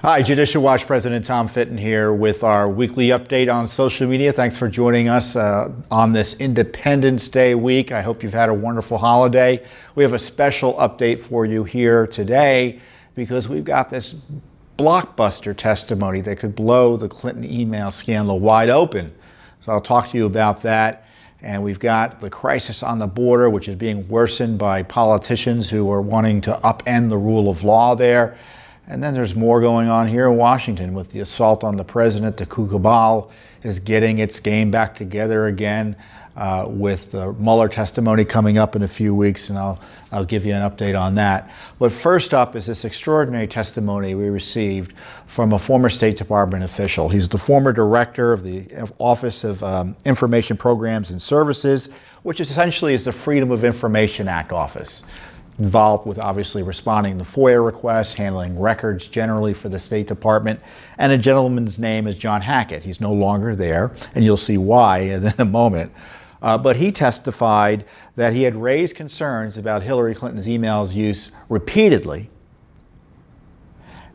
Hi, Judicial Watch President Tom Fitton here with our weekly update on social media. Thanks for joining us on this Independence Day week. I hope you've had a wonderful holiday. We have a special update for you here today because we've got this blockbuster testimony that could blow the Clinton email scandal wide open. So I'll talk to you about that. And we've got the crisis on the border, which is being worsened by politicians who are wanting to upend the rule of law there. And then there's more going on here in Washington with the assault on the president. The coup cabal is getting its game back together again with the Mueller testimony coming up in a few weeks, and I'll give you an update on that. But first up is this extraordinary testimony we received from a former State Department official. He's the former director of the Office of Information Programs and Services, which essentially is the Freedom of Information Act office, involved with obviously responding to FOIA requests, handling records generally for the State Department. And a gentleman's name is John Hackett. He's no longer there, and you'll see why in a moment. But he testified that he had raised concerns about Hillary Clinton's emails use repeatedly.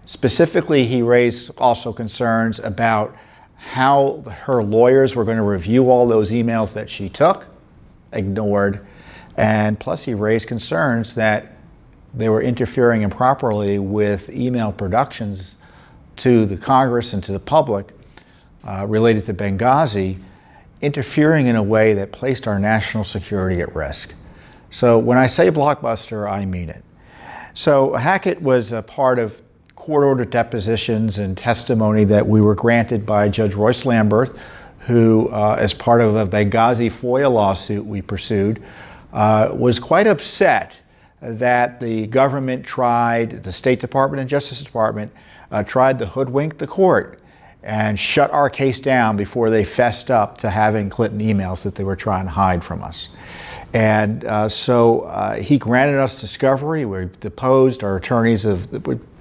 Specifically, he raised also concerns about how her lawyers were going to review all those emails that she took, ignored, and plus he raised concerns that they were interfering improperly with email productions to the Congress and to the public related to Benghazi, interfering in a way that placed our national security at risk. So when I say blockbuster, I mean it. So Hackett was a part of court-ordered depositions and testimony that we were granted by Judge Royce Lamberth, who, as part of a Benghazi FOIA lawsuit we pursued, was quite upset that the government tried, the State Department and Justice Department, tried to hoodwink the court and shut our case down before they fessed up to having Clinton emails that they were trying to hide from us. And so he granted us discovery. We deposed. Our attorneys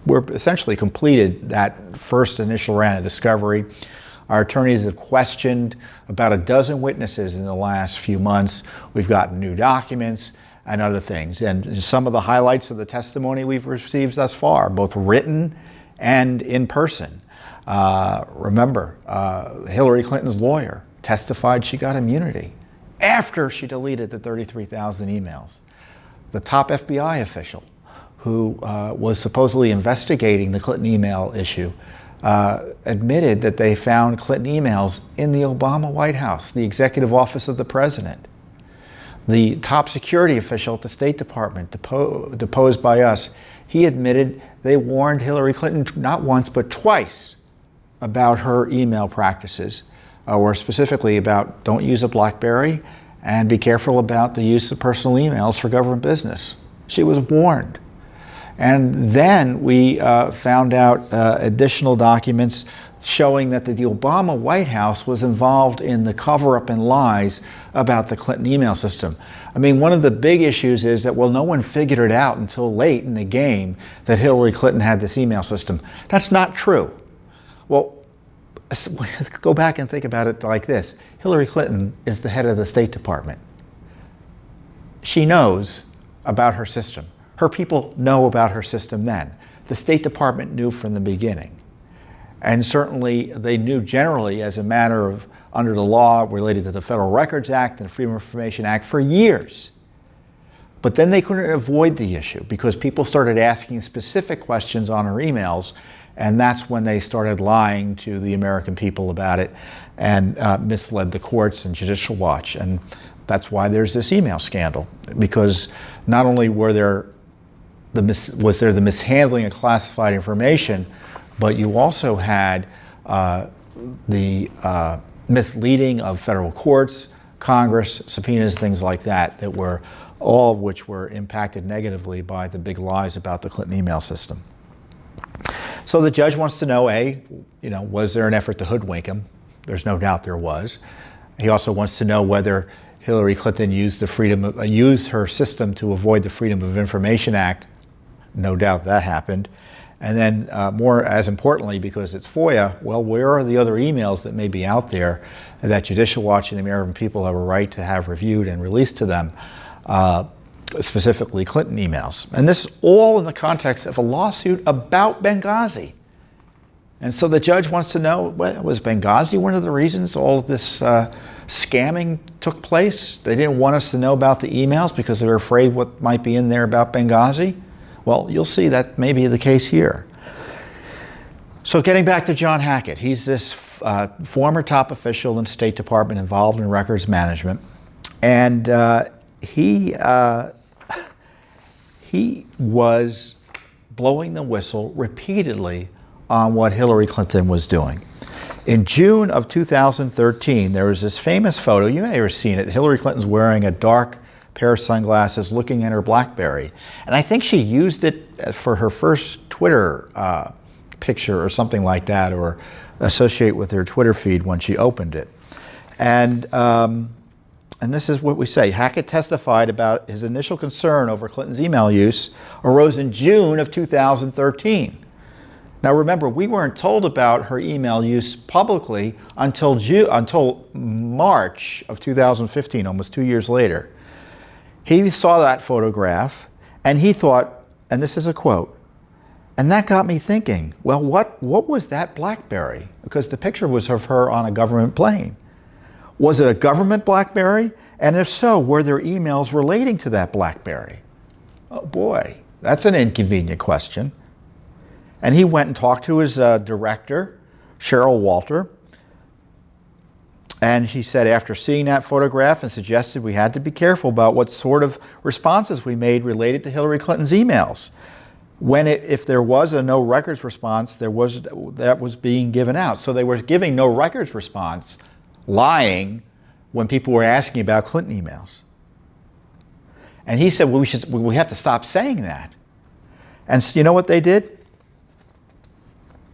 were essentially completed that first initial round of discovery. Our attorneys have questioned about a dozen witnesses in the last few months. We've gotten new documents and other things. And some of the highlights of the testimony we've received thus far, both written and in person. Remember, Hillary Clinton's lawyer testified she got immunity after she deleted the 33,000 emails. The top FBI official who was supposedly investigating the Clinton email issue admitted that they found Clinton emails in the Obama White House, the executive office of the president. The top security official at the State Department, deposed by us, he admitted they warned Hillary Clinton not once but twice about her email practices, or specifically about don't use a BlackBerry and be careful about the use of personal emails for government business. She was warned. And then we found out additional documents showing that the Obama White House was involved in the cover-up and lies about the Clinton email system. I mean, one of the big issues is that, well, no one figured it out until late in the game that Hillary Clinton had this email system. That's not true. Well, go back and think about it like this. Hillary Clinton is the head of the State Department. She knows about her system. Her people know about her system then. The State Department knew from the beginning. And certainly they knew generally as a matter of under the law related to the Federal Records Act and the Freedom of Information Act for years. But then they couldn't avoid the issue because people started asking specific questions on her emails, and that's when they started lying to the American people about it and misled the courts and Judicial Watch. And that's why there's this email scandal, because not only was there the mishandling of classified information, but you also had the misleading of federal courts, Congress, subpoenas, things like that, that were all of which were impacted negatively by the big lies about the Clinton email system. So the judge wants to know, was there an effort to hoodwink him? There's no doubt there was. He also wants to know whether Hillary Clinton used her system to avoid the Freedom of Information Act. No doubt that happened. And then more as importantly, because it's FOIA, well, where are the other emails that may be out there that Judicial Watch and the American people have a right to have reviewed and released to them? Specifically Clinton emails. And this is all in the context of a lawsuit about Benghazi. And so the judge wants to know, was Benghazi one of the reasons all of this scamming took place? They didn't want us to know about the emails because they were afraid what might be in there about Benghazi? Well, you'll see that may be the case here. So getting back to John Hackett, he's this former top official in the State Department involved in records management. And he was blowing the whistle repeatedly on what Hillary Clinton was doing. In June of 2013, there was this famous photo, you may have seen it, Hillary Clinton's wearing a dark pair of sunglasses looking at her BlackBerry. And I think she used it for her first Twitter picture or something like that, or associate with her Twitter feed when she opened it. And this is what we say. Hackett testified about his initial concern over Clinton's email use arose in June of 2013. Now remember, we weren't told about her email use publicly until March of 2015, almost 2 years later. He saw that photograph and he thought, and this is a quote, and that got me thinking, well, what was that BlackBerry? Because the picture was of her on a government plane. Was it a government BlackBerry? And if so, were there emails relating to that BlackBerry? Oh boy, that's an inconvenient question. And he went and talked to his director, Cheryl Walter. And she said after seeing that photograph and suggested we had to be careful about what sort of responses we made related to Hillary Clinton's emails. If there was a no records response, that was being given out. So they were giving no records response, lying when people were asking about Clinton emails. And he said, well, we have to stop saying that. And so you know what they did?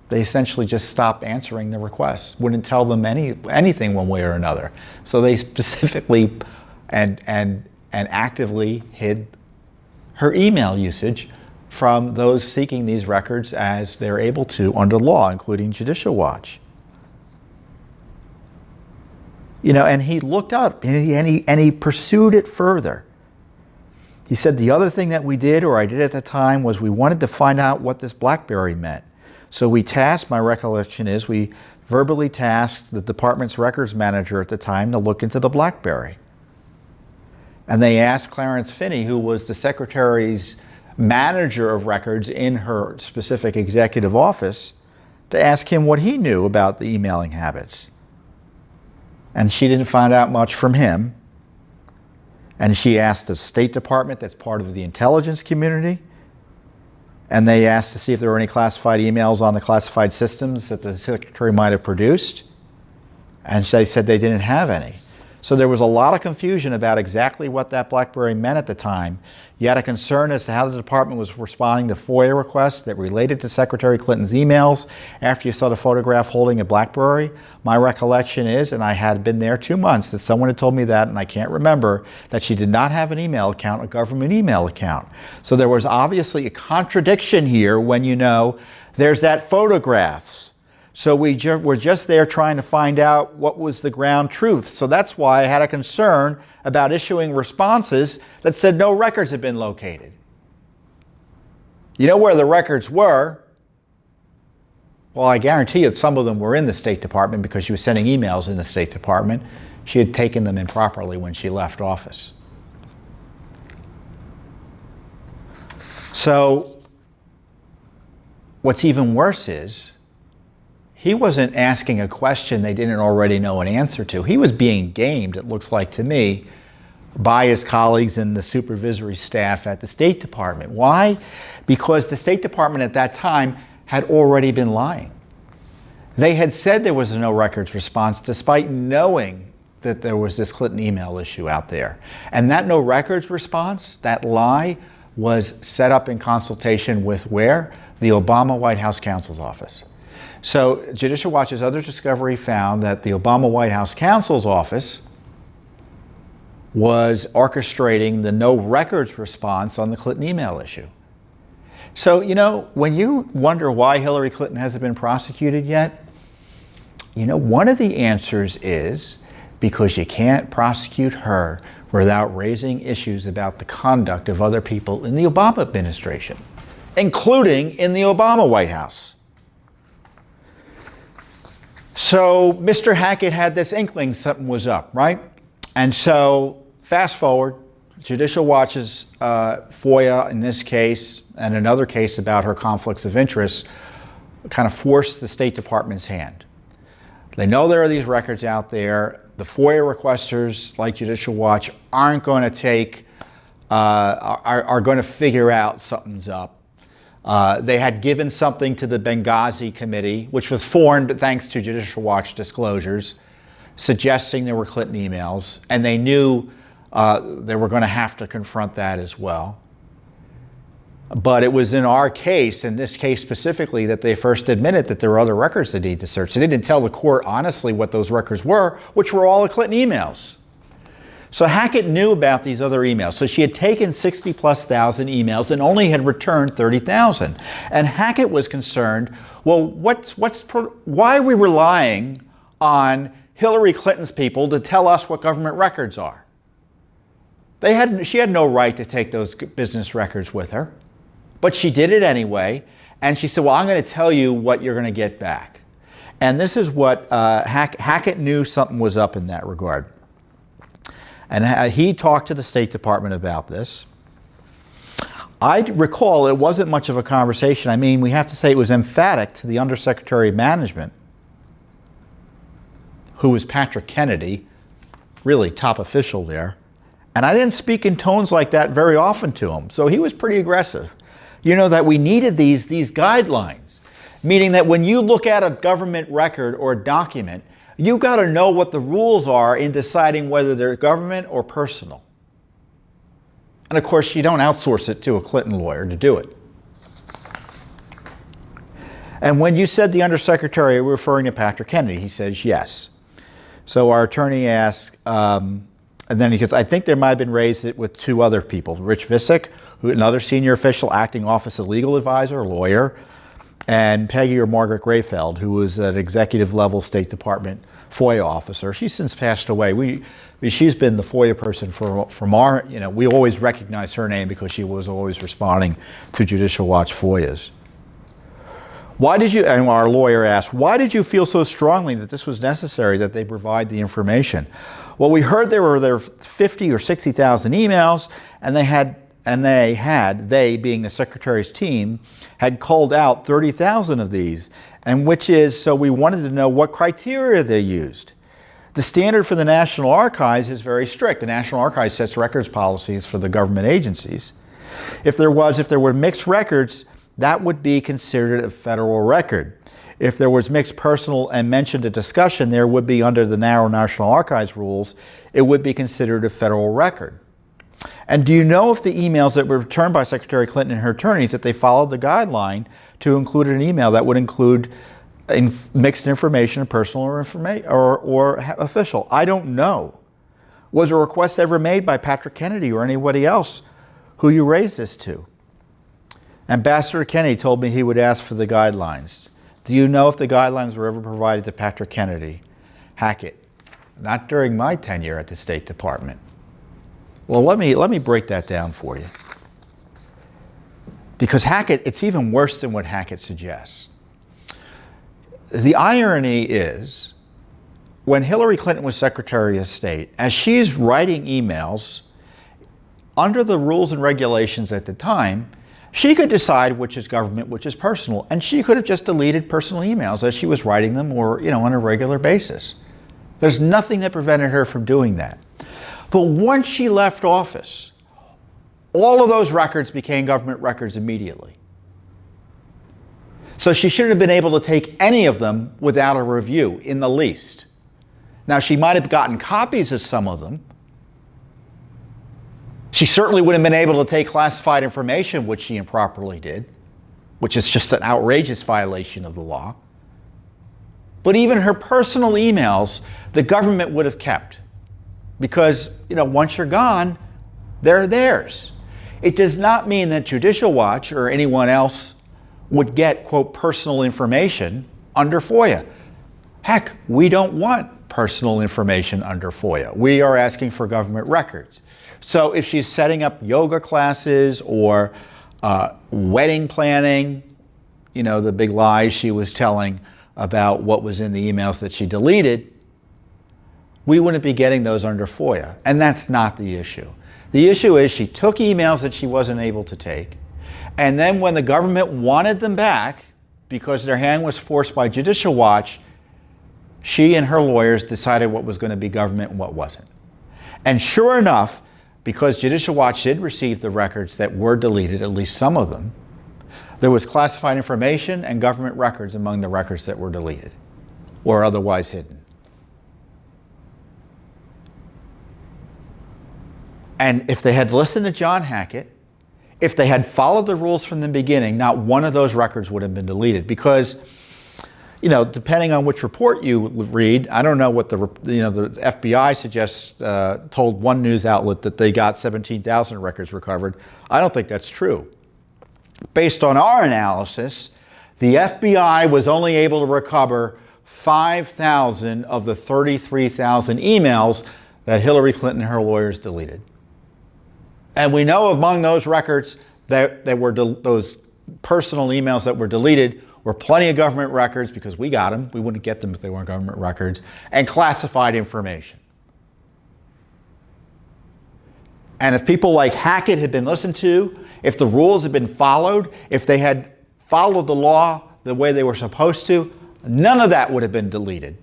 They essentially just stopped answering the requests, wouldn't tell them anything one way or another. So they specifically and actively hid her email usage from those seeking these records as they're able to under law, including Judicial Watch. You know, and he looked up and he pursued it further. He said the other thing that we did, or I did at the time, was we wanted to find out what this BlackBerry meant. So we tasked, my recollection is, we verbally tasked the department's records manager at the time to look into the BlackBerry. And they asked Clarence Finney, who was the secretary's manager of records in her specific executive office, to ask him what he knew about the emailing habits. And she didn't find out much from him. And she asked the State Department, that's part of the intelligence community, and they asked to see if there were any classified emails on the classified systems that the secretary might have produced. And they said they didn't have any. So there was a lot of confusion about exactly what that BlackBerry meant at the time. You had a concern as to how the department was responding to FOIA requests that related to Secretary Clinton's emails after you saw the photograph holding a BlackBerry. My recollection is, and I had been there 2 months, that someone had told me that, and I can't remember, that she did not have an email account, a government email account. So there was obviously a contradiction here when you know there's that photographs. So we're just there trying to find out what was the ground truth. So that's why I had a concern about issuing responses that said no records had been located. You know where the records were? Well, I guarantee you some of them were in the State Department because she was sending emails in the State Department. She had taken them improperly when she left office. So what's even worse is, he wasn't asking a question they didn't already know an answer to. He was being gamed, it looks like to me, by his colleagues in the supervisory staff at the State Department. Why? Because the State Department at that time had already been lying. They had said there was a no records response despite knowing that there was this Clinton email issue out there. And that no records response, that lie, was set up in consultation with where? The Obama White House counsel's office. So Judicial Watch's other discovery found that the Obama White House counsel's office was orchestrating the no records response on the Clinton email issue. So, you know, when you wonder why Hillary Clinton hasn't been prosecuted yet, you know, one of the answers is because you can't prosecute her without raising issues about the conduct of other people in the Obama administration, including in the Obama White House. So Mr. Hackett had this inkling something was up, right? And so fast forward, Judicial Watch's FOIA in this case, and another case about her conflicts of interest, kind of forced the State Department's hand. They know there are these records out there. The FOIA requesters, like Judicial Watch, aren't going to take, are going to figure out something's up. They had given something to the Benghazi Committee, which was formed thanks to Judicial Watch disclosures, suggesting there were Clinton emails, and they knew they were going to have to confront that as well. But it was in our case, in this case specifically, that they first admitted that there were other records they need to search. They didn't tell the court honestly what those records were, which were all the Clinton emails. So Hackett knew about these other emails. So she had taken 60+ thousand emails and only had returned 30,000. And Hackett was concerned, well, why are we relying on Hillary Clinton's people to tell us what government records are? She had no right to take those business records with her. But she did it anyway, and she said, well, I'm going to tell you what you're going to get back. And this is what Hackett knew something was up in that regard. And he talked to the State Department about this. I recall it wasn't much of a conversation. I mean, we have to say it was emphatic to the Undersecretary of Management, who was Patrick Kennedy, really top official there. And I didn't speak in tones like that very often to him, so he was pretty aggressive. You know, that we needed these guidelines, meaning that when you look at a government record or a document, you got to know what the rules are in deciding whether they're government or personal. And of course, you don't outsource it to a Clinton lawyer to do it. And when you said the Undersecretary, we're referring to Patrick Kennedy, he says yes. So our attorney asked, and then he goes, I think there might have been raised it with two other people, Rich Visick, who another senior official acting office of legal advisor, lawyer, and Peggy or Margaret Grayfeld, who was an executive level State Department FOIA officer. She's since passed away. She's been the FOIA person from our, we always recognize her name because she was always responding to Judicial Watch FOIAs. Why did you, and our lawyer asked, why did you feel so strongly that this was necessary that they provide the information? Well, we heard there were 50 or 60,000 emails, and they being the Secretary's team, had culled out 30,000 of these, and so we wanted to know what criteria they used. The standard for the National Archives is very strict. The National Archives sets records policies for the government agencies. If there were mixed records, that would be considered a federal record. If there was mixed personal and mentioned a discussion, there would be, under the narrow National Archives rules, it would be considered a federal record. And do you know if the emails that were returned by Secretary Clinton and her attorneys, that they followed the guideline to include an email that would include mixed information, personal or official? I don't know. Was a request ever made by Patrick Kennedy or anybody else who you raised this to? Ambassador Kennedy told me he would ask for the guidelines. Do you know if the guidelines were ever provided to Patrick Kennedy? Hackett, not during my tenure at the State Department. Well, let me break that down for you. Because Hackett, it's even worse than what Hackett suggests. The irony is, when Hillary Clinton was Secretary of State, as she's writing emails, under the rules and regulations at the time, she could decide which is government, which is personal, and she could have just deleted personal emails as she was writing them, or on a regular basis. There's nothing that prevented her from doing that. But once she left office, all of those records became government records immediately. So she shouldn't have been able to take any of them without a review, in the least. Now, she might have gotten copies of some of them. She certainly wouldn't have been able to take classified information, which she improperly did, which is just an outrageous violation of the law. But even her personal emails, the government would have kept. Because, once you're gone, they're theirs. It does not mean that Judicial Watch or anyone else would get, quote, personal information under FOIA. Heck, we don't want personal information under FOIA. We are asking for government records. So if she's setting up yoga classes or wedding planning, the big lies she was telling about what was in the emails that she deleted, we wouldn't be getting those under FOIA. And that's not the issue. The issue is she took emails that she wasn't able to take, and then when the government wanted them back, because their hand was forced by Judicial Watch, she and her lawyers decided what was going to be government and what wasn't. And sure enough, because Judicial Watch did receive the records that were deleted, at least some of them, there was classified information and government records among the records that were deleted or otherwise hidden. And if they had listened to John Hackett, if they had followed the rules from the beginning, not one of those records would have been deleted. Because, depending on which report you read, I don't know what the FBI suggests, told one news outlet that they got 17,000 records recovered. I don't think that's true. Based on our analysis, the FBI was only able to recover 5,000 of the 33,000 emails that Hillary Clinton and her lawyers deleted. And we know among those records that were those personal emails that were deleted were plenty of government records, because we got them. We wouldn't get them if they weren't government records, and classified information. And if people like Hackett had been listened to, if the rules had been followed, if they had followed the law the way they were supposed to, none of that would have been deleted.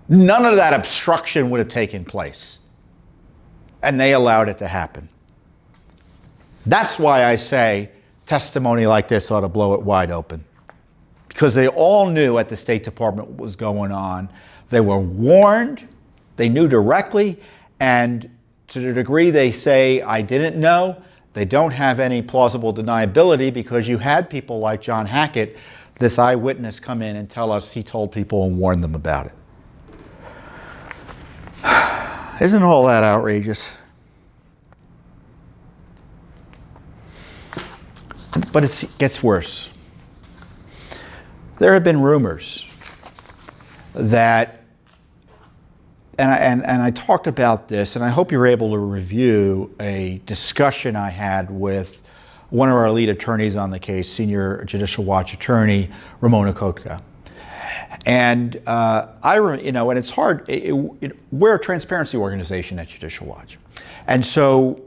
None of that obstruction would have taken place. And they allowed it to happen. That's why I say testimony like this ought to blow it wide open. Because they all knew at the State Department what was going on. They were warned, they knew directly, and to the degree they say, I didn't know, they don't have any plausible deniability, because you had people like John Hackett, this eyewitness, come in and tell us he told people and warned them about it. Isn't all that outrageous? But it gets worse. There have been rumors that, and I talked about this, and I hope you're able to review a discussion I had with one of our lead attorneys on the case, Senior Judicial Watch attorney, Ramona Kotka. And and it's hard. We're a transparency organization at Judicial Watch. And so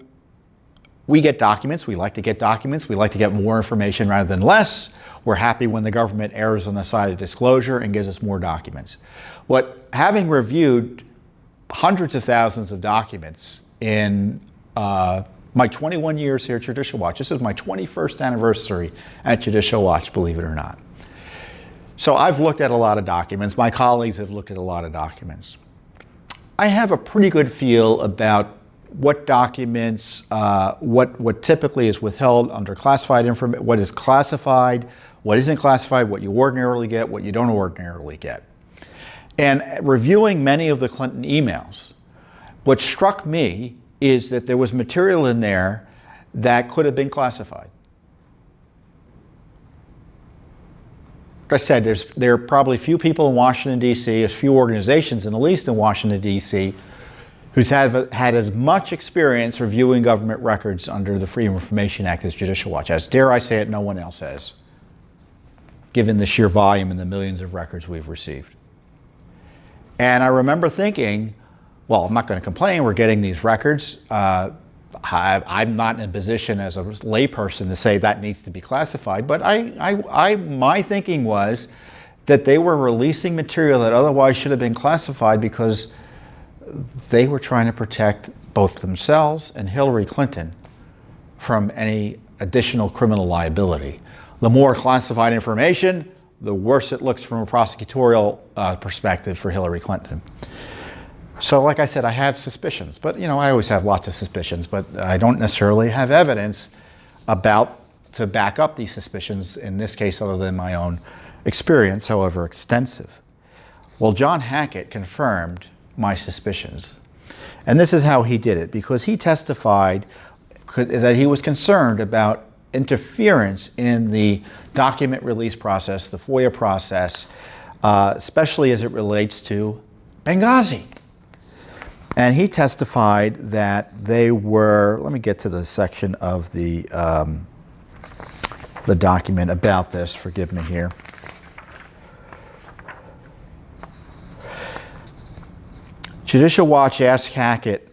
we get documents. We like to get documents. We like to get more information rather than less. We're happy when the government errs on the side of disclosure and gives us more documents. Having reviewed hundreds of thousands of documents in my 21 years here at Judicial Watch, this is my 21st anniversary at Judicial Watch, believe it or not. So I've looked at a lot of documents. My colleagues have looked at a lot of documents. I have a pretty good feel about what documents, what typically is withheld under classified information, what is classified, what isn't classified, what you ordinarily get, what you don't ordinarily get. And reviewing many of the Clinton emails, what struck me is that there was material in there that could have been classified. Like I said, there are probably few people in Washington, D.C., a few organizations, in the least in Washington, D.C., who's had as much experience reviewing government records under the Freedom of Information Act as Judicial Watch. As dare I say it, no one else has, given the sheer volume and the millions of records we've received. And I remember thinking, well, I'm not going to complain, we're getting these records. I'm not in a position as a layperson to say that needs to be classified, but my thinking was that they were releasing material that otherwise should have been classified because they were trying to protect both themselves and Hillary Clinton from any additional criminal liability. The more classified information, the worse it looks from a prosecutorial perspective for Hillary Clinton. So like I said, I have suspicions, but I always have lots of suspicions, but I don't necessarily have evidence to back up these suspicions, in this case, other than my own experience, however extensive. Well, John Hackett confirmed my suspicions. And this is how he did it, because he testified that he was concerned about interference in the document release process, the FOIA process, especially as it relates to Benghazi. And he testified that they were, let me get to the section of the document about this, forgive me here. Judicial Watch asked Hackett,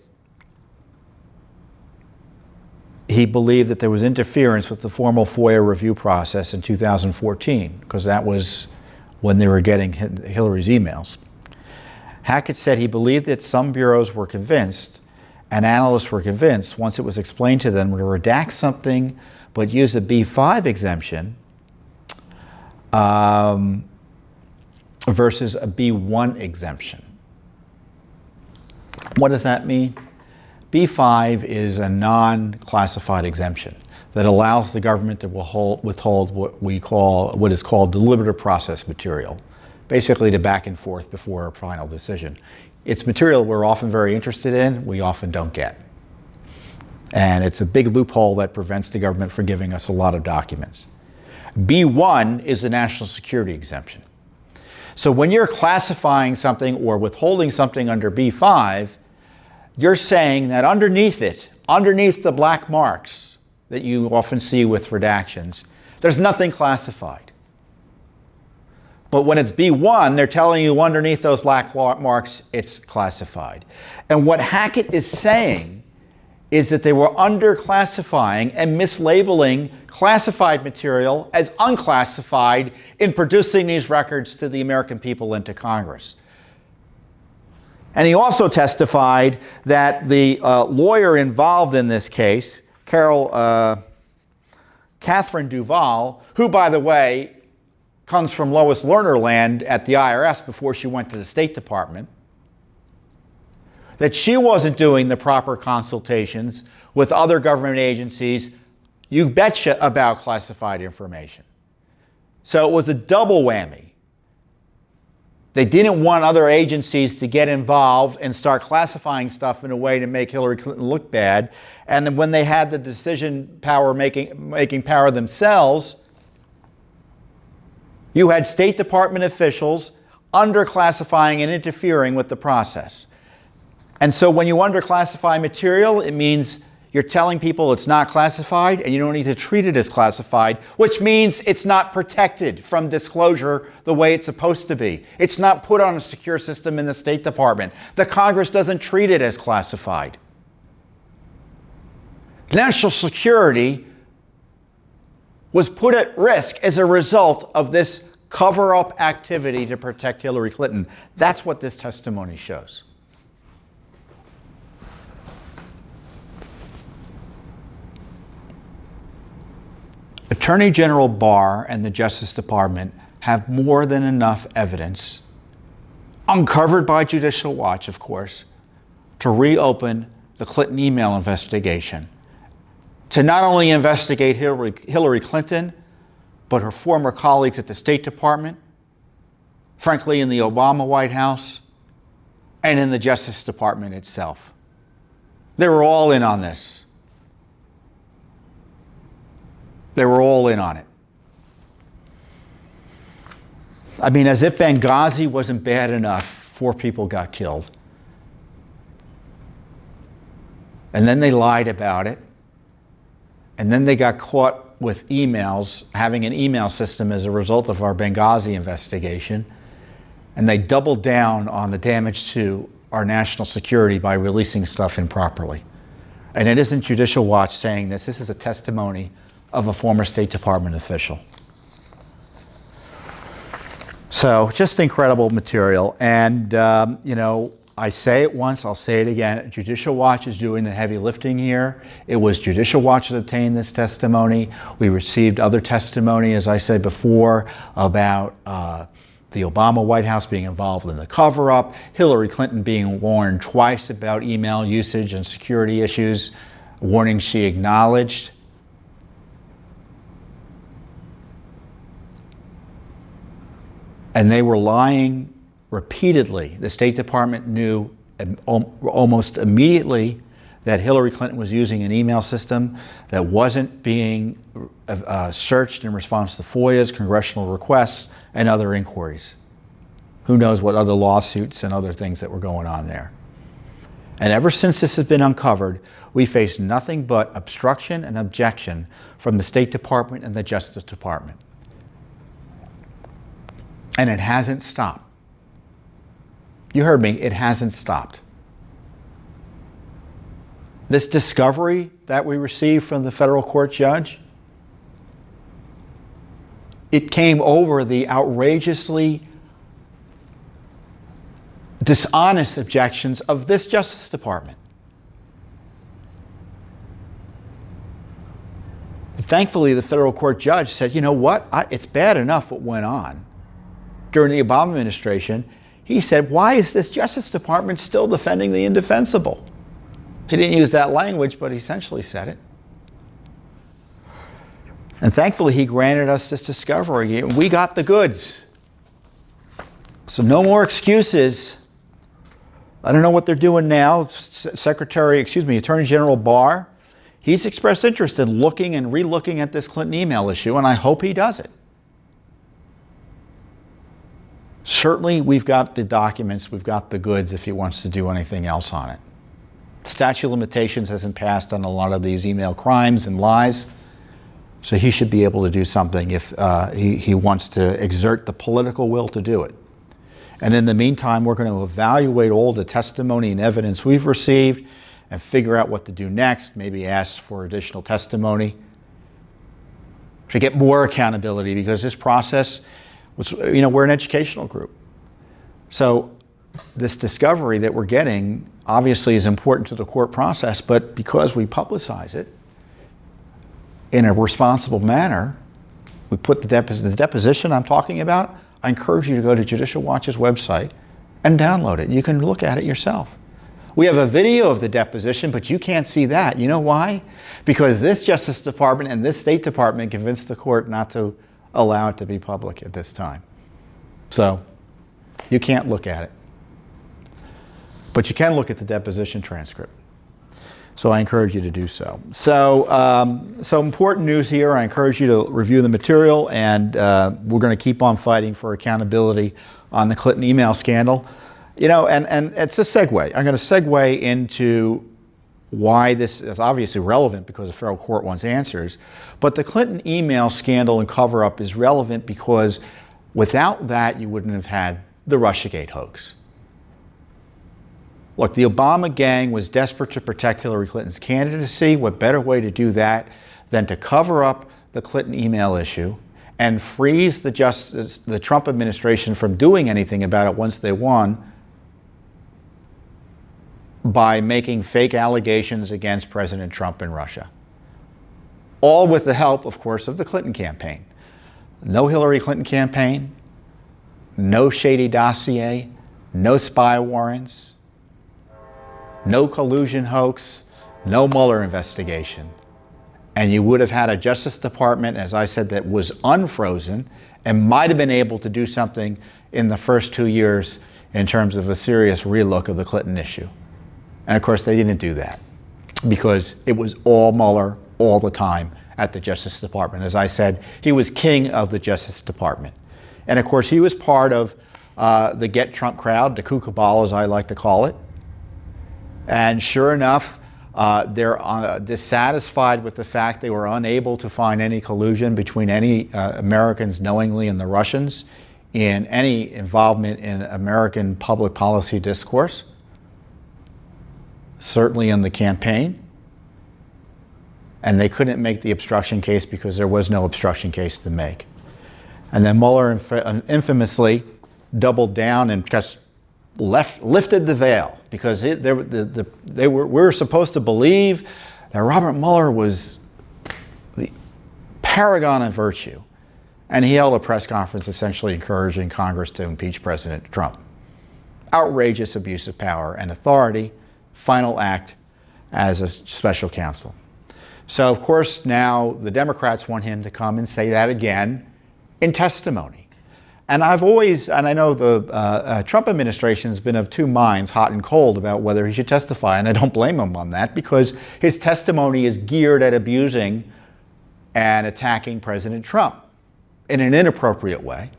he believed that there was interference with the formal FOIA review process in 2014, because that was when they were getting Hillary's emails. Hackett said he believed that some bureaus were convinced, and analysts were convinced, once it was explained to them to redact something but use a B5 exemption versus a B1 exemption. What does that mean? B5 is a non-classified exemption that allows the government to withhold what is called deliberative process material, basically the back and forth before a final decision. It's material we're often very interested in, we often don't get. And it's a big loophole that prevents the government from giving us a lot of documents. B1 is the national security exemption. So when you're classifying something or withholding something under B5, you're saying that underneath it, underneath the black marks that you often see with redactions, there's nothing classified. But when it's B1, they're telling you underneath those black marks, it's classified. And what Hackett is saying is that they were underclassifying and mislabeling classified material as unclassified in producing these records to the American people and to Congress. And he also testified that the lawyer involved in this case, Catherine Duval, who, by the way, comes from Lois Lerner land at the IRS before she went to the State Department, that she wasn't doing the proper consultations with other government agencies, you betcha, about classified information. So it was a double whammy. They didn't want other agencies to get involved and start classifying stuff in a way to make Hillary Clinton look bad. And then when they had the decision power making power themselves, you had State Department officials underclassifying and interfering with the process. And so when you underclassify material, it means you're telling people it's not classified and you don't need to treat it as classified, which means it's not protected from disclosure the way it's supposed to be. It's not put on a secure system in the State Department. The Congress doesn't treat it as classified. National security was put at risk as a result of this cover-up activity to protect Hillary Clinton. That's what this testimony shows. Attorney General Barr and the Justice Department have more than enough evidence, uncovered by Judicial Watch, of course, to reopen the Clinton email investigation, to not only investigate Hillary Clinton, but her former colleagues at the State Department, frankly, in the Obama White House, and in the Justice Department itself. They were all in on this. They were all in on it. I mean, as if Benghazi wasn't bad enough, 4 people got killed. And then they lied about it. And then they got caught with emails, having an email system as a result of our Benghazi investigation. And they doubled down on the damage to our national security by releasing stuff improperly. And it isn't Judicial Watch saying this. This is a testimony of a former State Department official. So just incredible material. And, I say it once, I'll say it again. Judicial Watch is doing the heavy lifting here. It was Judicial Watch that obtained this testimony. We received other testimony, as I said before, about the Obama White House being involved in the cover-up, Hillary Clinton being warned twice about email usage and security issues, warnings she acknowledged. And they were lying repeatedly. The State Department knew almost immediately that Hillary Clinton was using an email system that wasn't being searched in response to FOIAs, congressional requests, and other inquiries. Who knows what other lawsuits and other things that were going on there. And ever since this has been uncovered, we face nothing but obstruction and objection from the State Department and the Justice Department. And it hasn't stopped. You heard me, it hasn't stopped. This discovery that we received from the federal court judge, it came over the outrageously dishonest objections of this Justice Department. Thankfully, the federal court judge said, you know what, it's bad enough what went on during the Obama administration. He said, why is this Justice Department still defending the indefensible? He didn't use that language, but he essentially said it. And thankfully, he granted us this discovery. We got the goods. So no more excuses. I don't know what they're doing now. Attorney General Barr, he's expressed interest in looking and re-looking at this Clinton email issue, and I hope he does it. Certainly, we've got the documents, we've got the goods if he wants to do anything else on it. Statute of limitations hasn't passed on a lot of these email crimes and lies, so he should be able to do something if he wants to exert the political will to do it. And in the meantime, we're going to evaluate all the testimony and evidence we've received and figure out what to do next, maybe ask for additional testimony to get more accountability, because this process, we're an educational group. So this discovery that we're getting obviously is important to the court process, but because we publicize it in a responsible manner, we put the deposition I'm talking about, I encourage you to go to Judicial Watch's website and download it. You can look at it yourself. We have a video of the deposition, but you can't see that. You know why? Because this Justice Department and this State Department convinced the court not to allow it to be public at this time. So you can't look at it. But you can look at the deposition transcript. So I encourage you to do so. So important news here. I encourage you to review the material, and we're going to keep on fighting for accountability on the Clinton email scandal. And it's a segue. I'm going to segue into why this is obviously relevant, because the federal court wants answers. But the Clinton email scandal and cover-up is relevant because without that, you wouldn't have had the Russiagate hoax. Look, the Obama gang was desperate to protect Hillary Clinton's candidacy. What better way to do that than to cover up the Clinton email issue and freeze the Trump administration from doing anything about it once they won, by making fake allegations against President Trump in Russia. All with the help, of course, of the Clinton campaign. No Hillary Clinton campaign, no shady dossier, no spy warrants, no collusion hoax, no Mueller investigation. And you would have had a Justice Department, as I said, that was unfrozen and might have been able to do something in the first 2 years in terms of a serious relook of the Clinton issue. And of course, they didn't do that because it was all Mueller all the time at the Justice Department. As I said, he was king of the Justice Department. And of course, he was part of the Get Trump crowd, the kookaburra, as I like to call it. And sure enough, they're dissatisfied with the fact they were unable to find any collusion between any Americans knowingly and the Russians in any involvement in American public policy discourse, certainly in the campaign. And they couldn't make the obstruction case because there was no obstruction case to make. And then Mueller infamously doubled down and just lifted the veil, because we were supposed to believe that Robert Mueller was the paragon of virtue. And he held a press conference essentially encouraging Congress to impeach President Trump. Outrageous abuse of power and authority, final act as a special counsel. So of course now the Democrats want him to come and say that again in testimony. And I know the Trump administration has been of two minds, hot and cold, about whether he should testify, and I don't blame him on that, because his testimony is geared at abusing and attacking President Trump in an inappropriate way.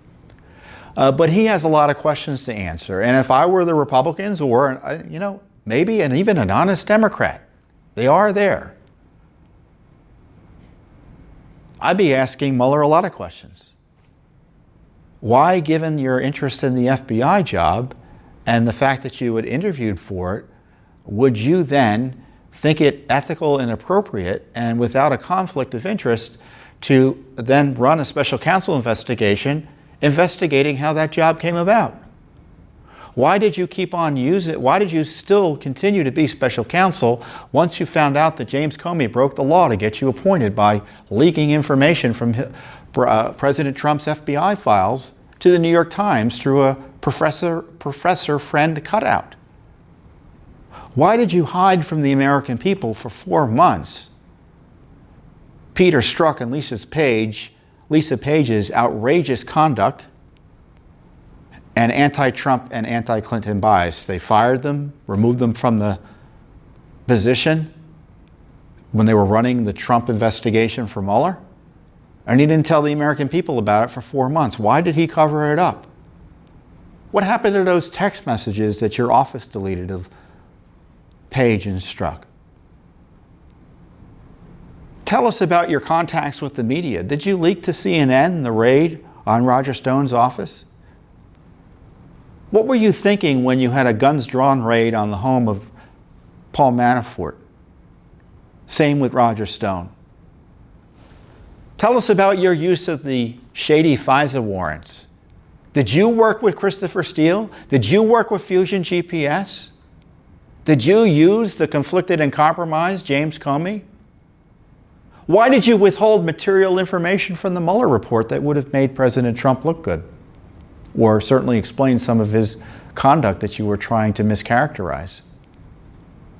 But he has a lot of questions to answer. And if I were the Republicans, or maybe even an honest Democrat, they are there, I'd be asking Mueller a lot of questions. Why, given your interest in the FBI job and the fact that you had interviewed for it, would you then think it ethical and appropriate and without a conflict of interest to then run a special counsel investigation investigating how that job came about? Why did you keep on using? Why did you still continue to be special counsel once you found out that James Comey broke the law to get you appointed by leaking information from President Trump's FBI files to the New York Times through a professor friend cutout? Why did you hide from the American people for 4 months Peter Strzok and Lisa Page's outrageous conduct and anti-Trump and anti-Clinton bias? They fired them, removed them from the position when they were running the Trump investigation for Mueller, and he didn't tell the American people about it for 4 months. Why did he cover it up? What happened to those text messages that your office deleted of Page and Strzok? Tell us about your contacts with the media. Did you leak to CNN the raid on Roger Stone's office? What were you thinking when you had a guns-drawn raid on the home of Paul Manafort? Same with Roger Stone. Tell us about your use of the shady FISA warrants. Did you work with Christopher Steele? Did you work with Fusion GPS? Did you use the conflicted and compromised James Comey? Why did you withhold material information from the Mueller report that would have made President Trump look good? Or certainly explain some of his conduct that you were trying to mischaracterize?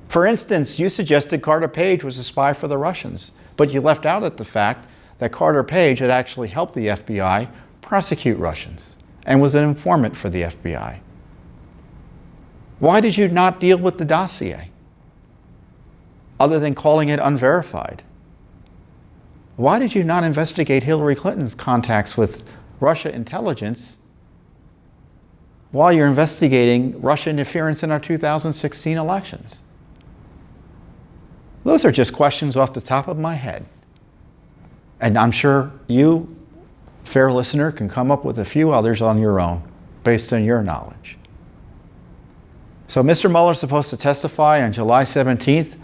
For instance, you suggested Carter Page was a spy for the Russians, but you left out the fact that Carter Page had actually helped the FBI prosecute Russians and was an informant for the FBI. Why did you not deal with the dossier, other than calling it unverified? Why did you not investigate Hillary Clinton's contacts with Russia intelligence while you're investigating Russia interference in our 2016 elections? Those are just questions off the top of my head. And I'm sure you, fair listener, can come up with a few others on your own, based on your knowledge. So Mr. Mueller's supposed to testify on July 17th.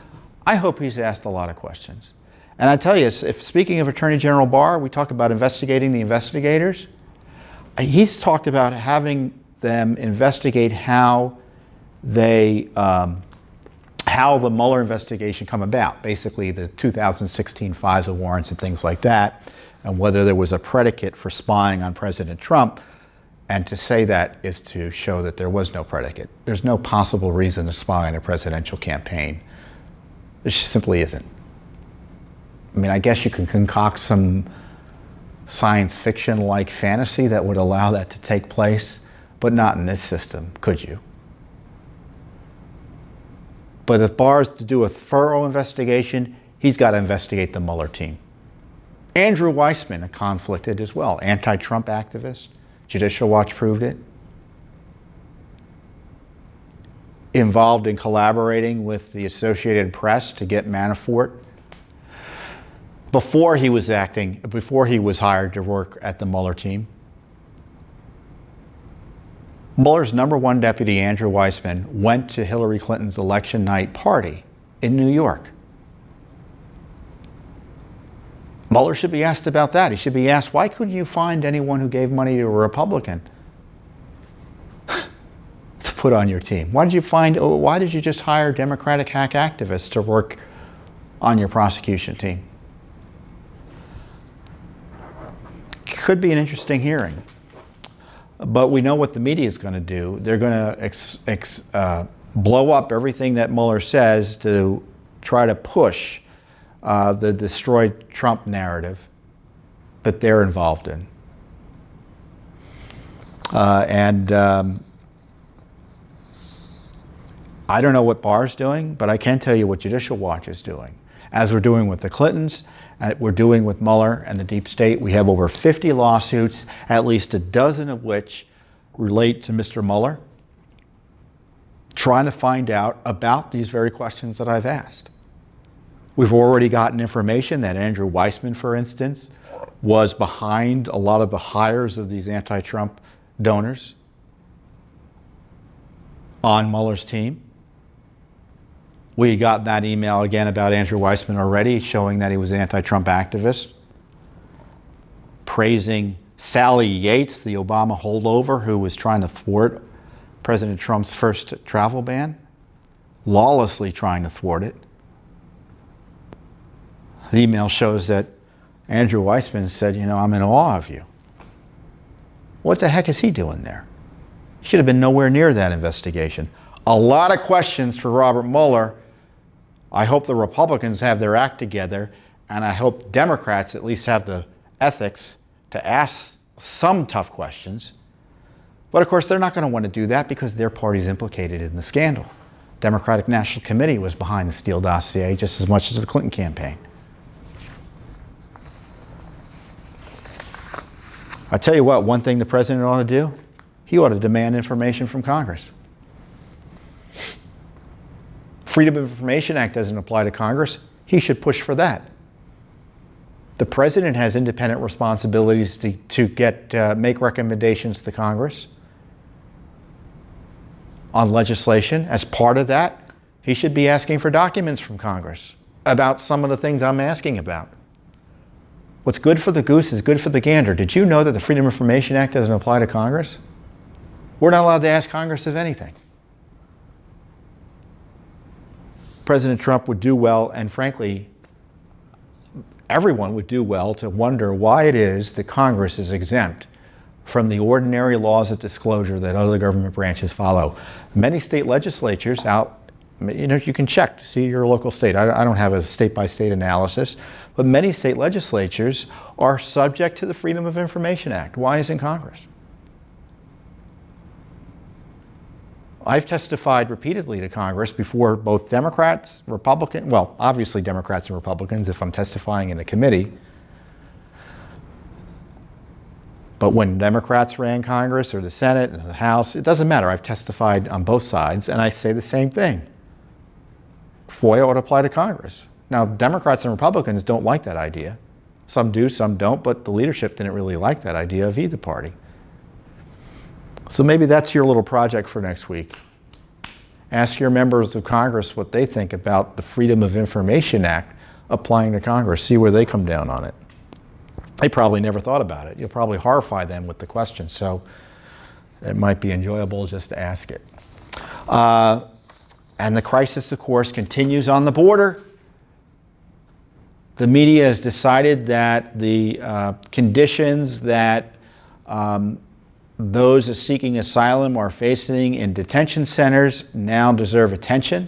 I hope he's asked a lot of questions. And I tell you, if speaking of Attorney General Barr, we talk about investigating the investigators. He's talked about having them investigate how the Mueller investigation come about, basically the 2016 FISA warrants and things like that, and whether there was a predicate for spying on President Trump. And to say that is to show that there was no predicate. There's no possible reason to spy on a presidential campaign. There simply isn't. I mean, I guess you can concoct some science fiction-like fantasy that would allow that to take place, but not in this system, could you? But if Barr's to do a thorough investigation, he's got to investigate the Mueller team. Andrew Weissmann, a conflicted as well, anti-Trump activist. Judicial Watch proved it. Involved in collaborating with the Associated Press to get Manafort before he was hired to work at the Mueller team. Mueller's #1 deputy, Andrew Weissmann, went to Hillary Clinton's election night party in New York. Mueller should be asked about that. He should be asked, why couldn't you find anyone who gave money to a Republican to put on your team? Why did you just hire Democratic hack activists to work on your prosecution team? Could be an interesting hearing. But we know what the media is going to do. They're going to blow up everything that Mueller says to try to push the destroyed Trump narrative that they're involved in. I don't know what Barr's doing, but I can tell you what Judicial Watch is doing. As we're doing with the Clintons, and we're doing with Mueller and the deep state, we have over 50 lawsuits, at least a dozen of which relate to Mr. Mueller, trying to find out about these very questions that I've asked. We've already gotten information that Andrew Weissmann, for instance, was behind a lot of the hires of these anti-Trump donors on Mueller's team. We had gotten that email again about Andrew Weissman already, showing that he was an anti-Trump activist, praising Sally Yates, the Obama holdover who was trying to thwart President Trump's first travel ban, lawlessly trying to thwart it. The email shows that Andrew Weissman said, I'm in awe of you. What the heck is he doing there? He should have been nowhere near that investigation. A lot of questions for Robert Mueller. I hope the Republicans have their act together, and I hope Democrats at least have the ethics to ask some tough questions. But of course, they're not going to want to do that because their party's implicated in the scandal. Democratic National Committee was behind the Steele dossier just as much as the Clinton campaign. I tell you what, one thing the president ought to do, he ought to demand information from Congress. Freedom of Information Act doesn't apply to Congress. He should push for that. The president has independent responsibilities to make recommendations to Congress on legislation. As part of that, he should be asking for documents from Congress about some of the things I'm asking about. What's good for the goose is good for the gander. Did you know that the Freedom of Information Act doesn't apply to Congress? We're not allowed to ask Congress of anything. President Trump would do well, and frankly, everyone would do well to wonder why it is that Congress is exempt from the ordinary laws of disclosure that other government branches follow. Many state legislatures you can check to see your local state. I don't have a state-by-state analysis, but many state legislatures are subject to the Freedom of Information Act. Why isn't Congress? I've testified repeatedly to Congress before both Democrats, Republicans, well, obviously Democrats and Republicans if I'm testifying in a committee. But when Democrats ran Congress or the Senate and the House, it doesn't matter. I've testified on both sides, and I say the same thing. FOIA ought to apply to Congress. Now, Democrats and Republicans don't like that idea. Some do, some don't, but the leadership didn't really like that idea of either party. So maybe that's your little project for next week. Ask your members of Congress what they think about the Freedom of Information Act applying to Congress. See where they come down on it. They probably never thought about it. You'll probably horrify them with the question, so it might be enjoyable just to ask it. And the crisis, of course, continues on the border. The media has decided that the conditions that those seeking asylum are facing in detention centers now deserve attention,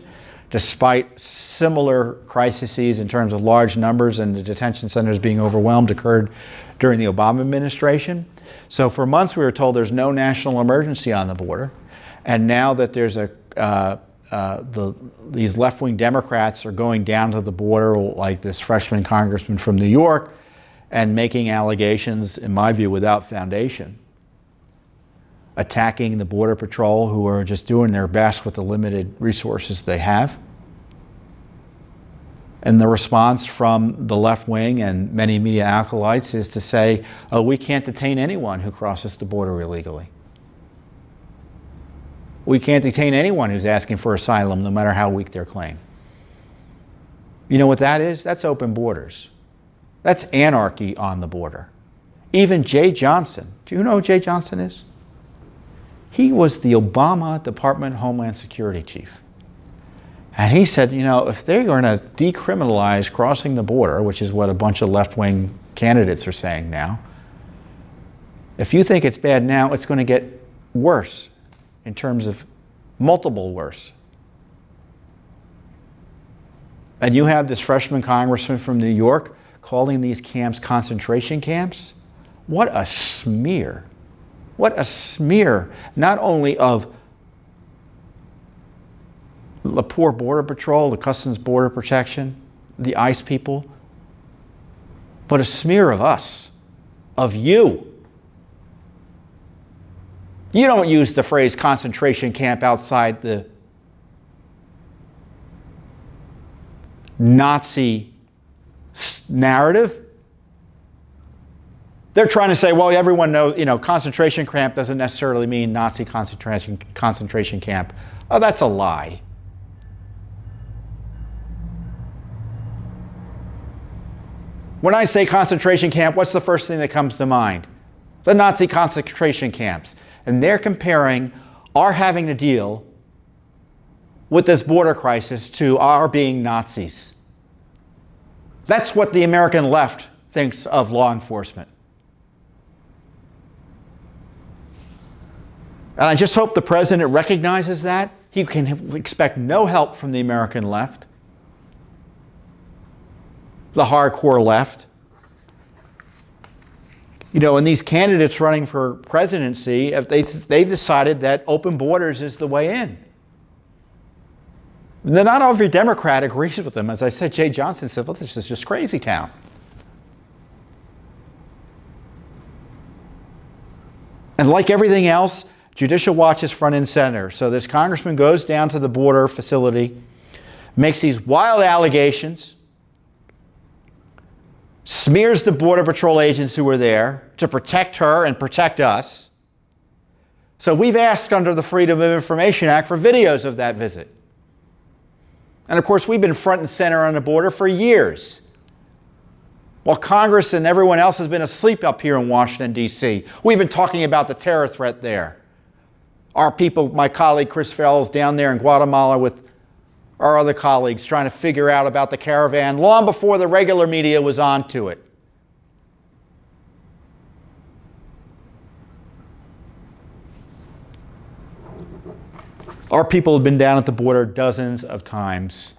despite similar crises in terms of large numbers and the detention centers being overwhelmed occurred during the Obama administration. So for months we were told there's no national emergency on the border, and now that there's these left-wing Democrats are going down to the border, like this freshman congressman from New York, and making allegations, in my view, without foundation, attacking the Border Patrol, who are just doing their best with the limited resources they have. And the response from the left wing and many media acolytes is to say, oh, we can't detain anyone who crosses the border illegally. We can't detain anyone who's asking for asylum, no matter how weak their claim. You know what that is? That's open borders. That's anarchy on the border. Even Jay Johnson, do you know who Jay Johnson is? He was the Obama Department of Homeland Security chief. And he said, if they're going to decriminalize crossing the border, which is what a bunch of left-wing candidates are saying now, if you think it's bad now, it's going to get worse in terms of multiple worse. And you have this freshman congressman from New York calling these camps concentration camps? What a smear. What a smear, not only of the poor Border Patrol, the Customs Border Protection, the ICE people, but a smear of us, of you. You don't use the phrase concentration camp outside the Nazi narrative. They're trying to say, well, everyone knows, concentration camp doesn't necessarily mean Nazi concentration camp. Oh, that's a lie. When I say concentration camp, what's the first thing that comes to mind? The Nazi concentration camps. And they're comparing our having to deal with this border crisis to our being Nazis. That's what the American left thinks of law enforcement. And I just hope the president recognizes that. He can expect no help from the American left, the hardcore left. You know, and these candidates running for presidency, if they've decided that open borders is the way in. Not every Democrat agrees with them. As I said, Jay Johnson said, well, this is just crazy town. And like everything else, Judicial Watch is front and center. So this congressman goes down to the border facility, makes these wild allegations, smears the Border Patrol agents who were there to protect her and protect us. So we've asked under the Freedom of Information Act for videos of that visit. And of course, we've been front and center on the border for years, while Congress and everyone else has been asleep up here in Washington, D.C. We've been talking about the terror threat there. Our people, my colleague Chris Farrell's down there in Guatemala with our other colleagues trying to figure out about the caravan long before the regular media was onto it. Our people have been down at the border dozens of times.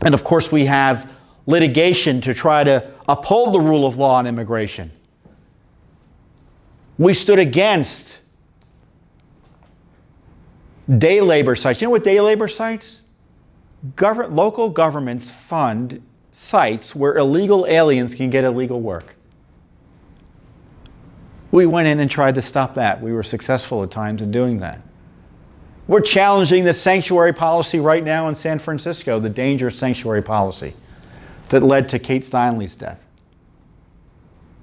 And of course, we have litigation to try to uphold the rule of law on immigration. We stood against day labor sites. You know what day labor sites? Local governments fund sites where illegal aliens can get illegal work. We went in and tried to stop that. We were successful at times in doing that. We're challenging the sanctuary policy right now in San Francisco, the dangerous sanctuary policy that led to Kate Steinle's death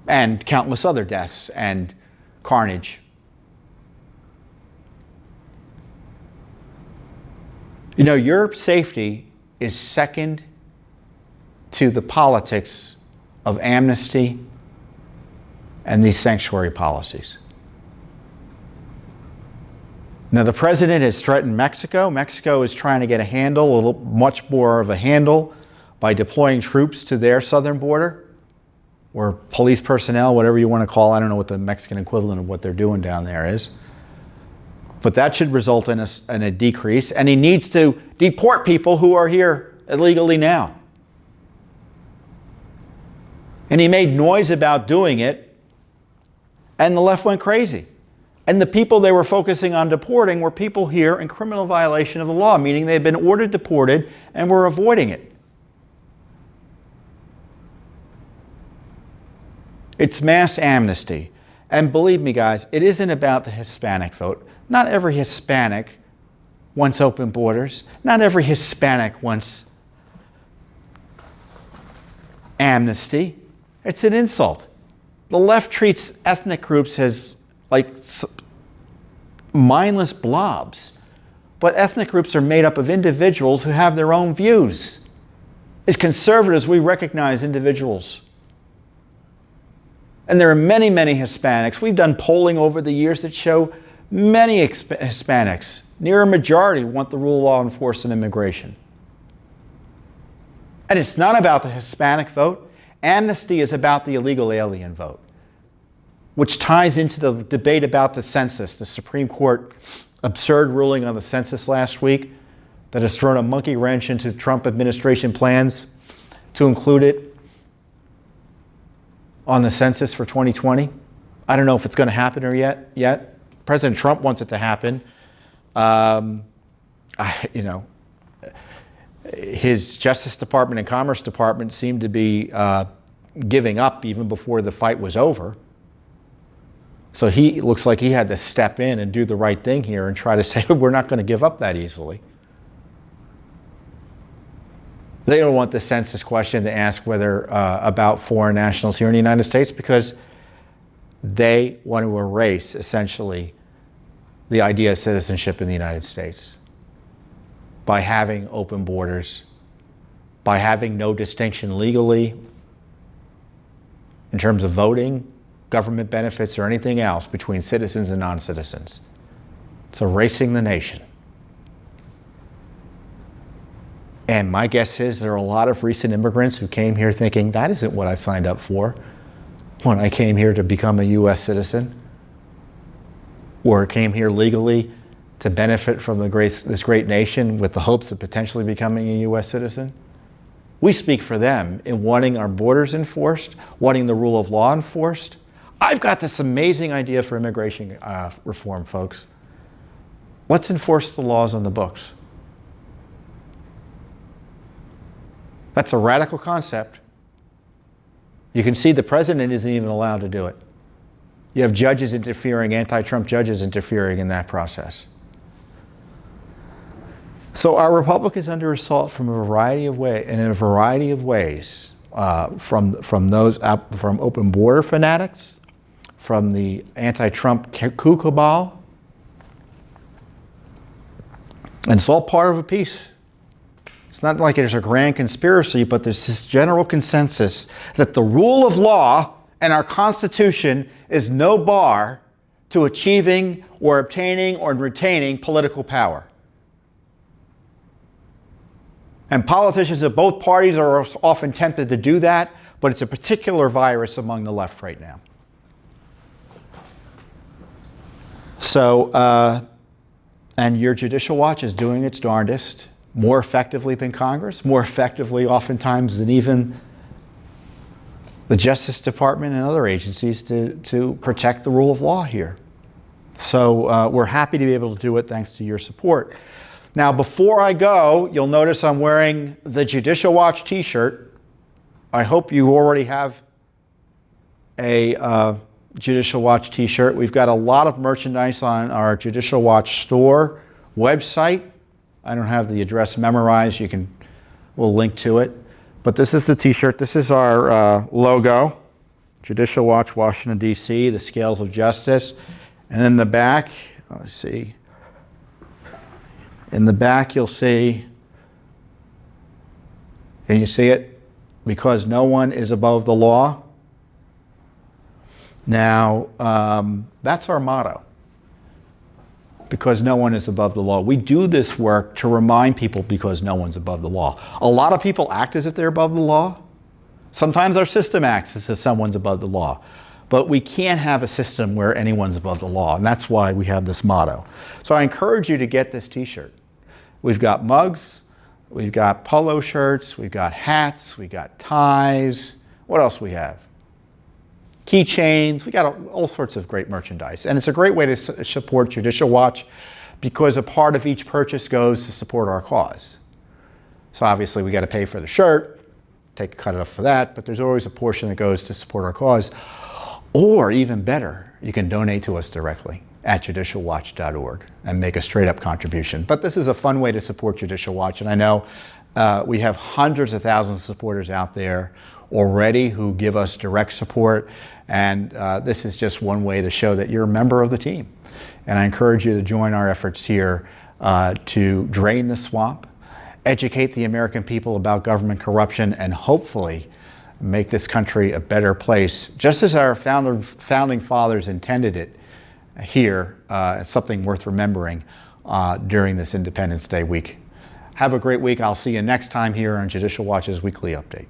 and countless other deaths and carnage. You know, your safety is second to the politics of amnesty and these sanctuary policies. Now, the president has threatened Mexico. Mexico is trying to get a handle, much more of a handle, by deploying troops to their southern border, or police personnel, whatever you want to call it. I don't know what the Mexican equivalent of what they're doing down there is. But that should result in a decrease. And he needs to deport people who are here illegally now. And he made noise about doing it, and the left went crazy. And the people they were focusing on deporting were people here in criminal violation of the law, meaning they had been ordered deported and were avoiding it. It's mass amnesty. And believe me, guys, it isn't about the Hispanic vote. Not every Hispanic wants open borders. Not every Hispanic wants amnesty. It's an insult. The left treats ethnic groups as like mindless blobs. But ethnic groups are made up of individuals who have their own views. As conservatives, we recognize individuals. And there are many, many Hispanics. We've done polling over the years that show many Hispanics, near a majority, want the rule of law enforced in immigration. And it's not about the Hispanic vote. Amnesty is about the illegal alien vote, which ties into the debate about the census. The Supreme Court absurd ruling on the census last week that has thrown a monkey wrench into Trump administration plans to include it on the census for 2020. I don't know if it's going to happen or yet. President Trump wants it to happen. His Justice Department and Commerce Department seemed to be giving up even before the fight was over. So he looks like he had to step in and do the right thing here and try to say, we're not going to give up that easily. They don't want the census question to ask whether about foreign nationals here in the United States, because they want to erase, essentially, the idea of citizenship in the United States by having open borders, by having no distinction legally in terms of voting, government benefits, or anything else between citizens and non-citizens. It's erasing the nation. And my guess is there are a lot of recent immigrants who came here thinking, that isn't what I signed up for when I came here to become a U.S. citizen, or came here legally to benefit from this great nation with the hopes of potentially becoming a U.S. citizen. We speak for them in wanting our borders enforced, wanting the rule of law enforced. I've got this amazing idea for immigration reform, folks. Let's enforce the laws on the books. That's a radical concept. You can see the president isn't even allowed to do it. You have judges interfering, anti-Trump judges interfering in that process. So our republic is under assault from a variety of ways, and in a variety of ways, from open border fanatics, from the anti-Trump coup cabal, and it's all part of a piece. It's not like there's a grand conspiracy, but there's this general consensus that the rule of law and our Constitution is no bar to achieving or obtaining or retaining political power. And politicians of both parties are often tempted to do that, but it's a particular virus among the left right now. So, and your Judicial Watch is doing its darndest, more effectively than Congress, more effectively oftentimes than even the Justice Department and other agencies to protect the rule of law here. So we're happy to be able to do it thanks to your support. Now, before I go, you'll notice I'm wearing the Judicial Watch t-shirt. I hope you already have a Judicial Watch t-shirt. We've got a lot of merchandise on our Judicial Watch store website. I don't have the address memorized. We'll link to it. But this is the t-shirt. This is our logo. Judicial Watch, Washington, D.C., the scales of justice. And in the back, let's see. In the back, you'll see, can you see it? Because no one is above the law. Now, that's our motto. Because no one is above the law. We do this work to remind people because no one's above the law. A lot of people act as if they're above the law. Sometimes our system acts as if someone's above the law. But we can't have a system where anyone's above the law, and that's why we have this motto. So I encourage you to get this t-shirt. We've got mugs, we've got polo shirts, we've got hats, we've got ties. What else we have? Keychains. We got all sorts of great merchandise. And it's a great way to support Judicial Watch because a part of each purchase goes to support our cause. So obviously we got to pay for the shirt, take a cut off for that, but there's always a portion that goes to support our cause. Or even better, you can donate to us directly at judicialwatch.org and make a straight up contribution. But this is a fun way to support Judicial Watch. And I know we have hundreds of thousands of supporters out there already who give us direct support. And this is just one way to show that you're a member of the team. And I encourage you to join our efforts here to drain the swamp, educate the American people about government corruption, and hopefully make this country a better place, just as our founding fathers intended it here. It's something worth remembering during this Independence Day week. Have a great week. I'll see you next time here on Judicial Watch's Weekly Update.